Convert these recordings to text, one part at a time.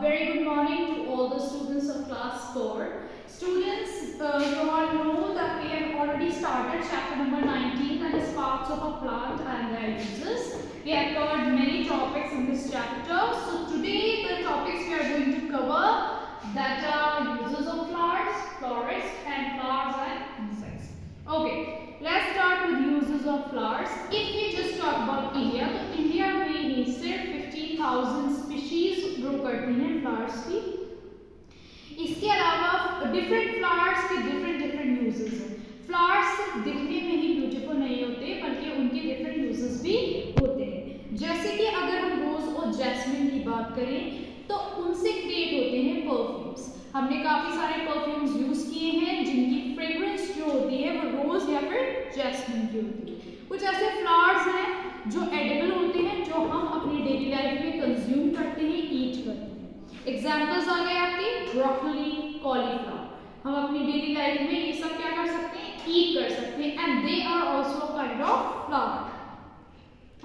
Very good morning to all the students of class 4. Students, you all know that we have already started chapter number 19, that is parts of a plant and their uses. We have covered many topics in this chapter. So today the topics we are going to cover that are uses of flowers, florists and flowers and insects. Okay, let's start with uses of flowers. If we just talk about India, तो India में ही सिर्फ 15,000 species grow करती हैं flowers की. इसके अलावा different flowers के different uses हैं. फ्लावर्स सिर्फ दिखने में ही ब्यूटीफुल नहीं होते बल्कि उनके डिफरेंट यूजेस भी होते हैं. जैसे कि अगर हम रोज और जैस्मिन की बात करें तो उनसे क्रिएट होते हैं परफ्यूम्स. हमने काफी सारे परफ्यूम्स यूज किए हैं जिनकी फ्रेग्रेंस जो होती है वो रोज या फिर जैस्मिन की होती है. कुछ ऐसे फ्लावर्स हैं जो एडिबल होते हैं, जो हम अपनी डेली लाइफ में कंज्यूम करते हैं, ईट करते हैं. एग्जांपल्स आ गए आपके ब्रोकली, कॉलीफ्लावर. हम अपनी डेली लाइफ में ये सब क्या कर सकते हैं, ईट कर सकते हैं and they are also kind of flower.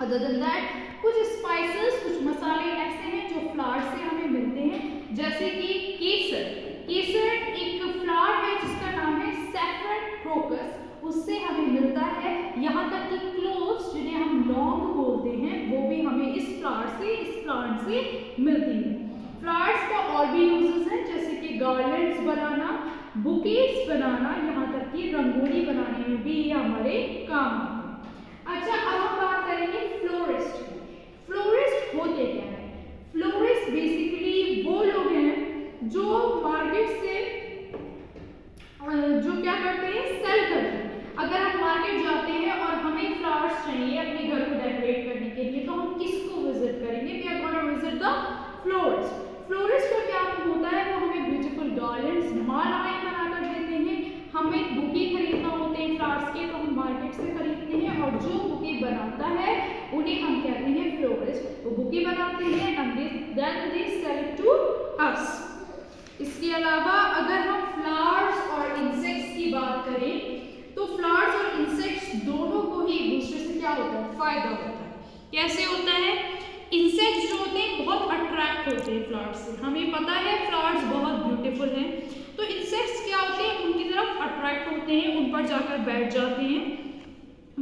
Other than that कुछ स्पाइसेस, कुछ मसाले ऐसे हैं जो फ्लावर से हमें मिलते हैं, जैसे कि केसर. केसर एक फ्लावर है जिसका नाम है सैफरन क्रोकस, उससे हमें मिलता है. यहाँ तक कि क्लोव्स जिन्हें हम लौंग बोलते हैं वो भी हमें इस फ्लावर से, इस प्लांट से मिलती है. फ्लावर्स का और भी यूजेस हैं जैसे कि गार्लैंड्स बनाना, बुकेट्स बनाना, यहाँ तक कि रंगोली बनाने में भी ये हमारे काम आते हैं. अच्छा, अब हम बात करेंगे फ्लोरिस्ट. फ्लोरिस्ट होते क्या है? फ्लोरिस्ट बेसिकली वो लोग हैं जो मार्केट से जो क्या करते हैं, सेल करते हैं. अगर हम मार्केट जाते हैं और हमें फ्लावर्स चाहिए अपने घर को डेकोरेट करने के लिए तो हम किसको विजिट करेंगे? We are gonna visit the florist. Florist का क्या होता है, वो हमें ब्यूटीफुल गार्लैंड्स, मालाएं बनाकर देते हैं. हमें बुके खरीदना होते हैं फ्लावर्स के तो हम मार्केट से खरीदते हैं और जो बुके बनाता है उन्हें हम कहते हैं फ्लोरिस्ट. वो बुके बनाते हैं and then they sell it to us. इसके अलावा अगर हम फ्लावर्स और इंसेक्ट्स की बात करें तो फ्लावर्स और इंसेक्ट्स दोनों को ही एक दूसरे से क्या होता है, फायदा होता है. कैसे होता है? इंसेक्ट्स जो होते हैं बहुत अट्रैक्ट होते हैं फ्लावर्स से. हमें पता है फ्लावर्स बहुत ब्यूटीफुल हैं, तो इंसेक्ट्स क्या होते हैं, उनकी तरफ अट्रैक्ट होते हैं, उन पर जाकर बैठ जाते हैं.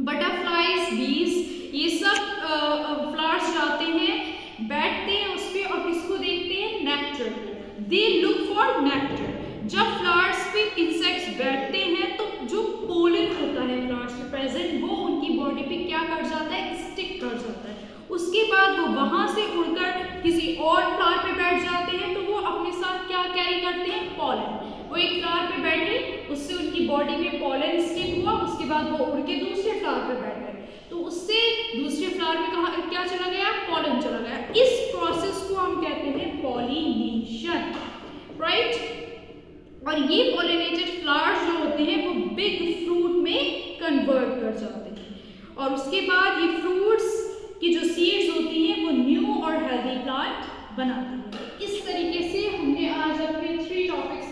बटरफ्लाइज, बीज, ये सब फ्लावर्स जाते हैं, बैठते हैं उस पर और किसको देखते हैं, नेक्टर को. They look for nectar. जब फ्लावर्स पे इंसेक्ट्स बैठते हैं तो जो पोलन होता है फ्लावर्स पे प्रेजेंट वो उनकी बॉडी पे क्या कर जाता है, स्टिक कर जाता है. उसके बाद वो वहां से उड़कर किसी और फ्लावर पे बैठ जाते हैं तो वो अपने साथ क्या कैरी करते हैं, पॉलन. वो एक फ्लावर पे बैठे, उससे उनकी बॉडी में पॉलन स्टिक हुआ, उसके बाद वो उड़ के दूसरे फ्लावर पे बैठ गए तो उससे दूसरे फ्लावर में कहा क्या चला गया, पॉलन चला गया. इस प्रोसेस को हम कहते हैं पॉलिनेशन, राइट. और ये पॉलिनेटेड फ्लावर्स जो होते हैं वो बिग फ्रूट में कन्वर्ट कर जाते हैं और उसके बाद ये फ्रूट्स की जो सीड्स होती हैं वो न्यू और हेल्दी प्लांट बनाती हैं. इस तरीके से हमने आज अपने 3 टॉपिक्स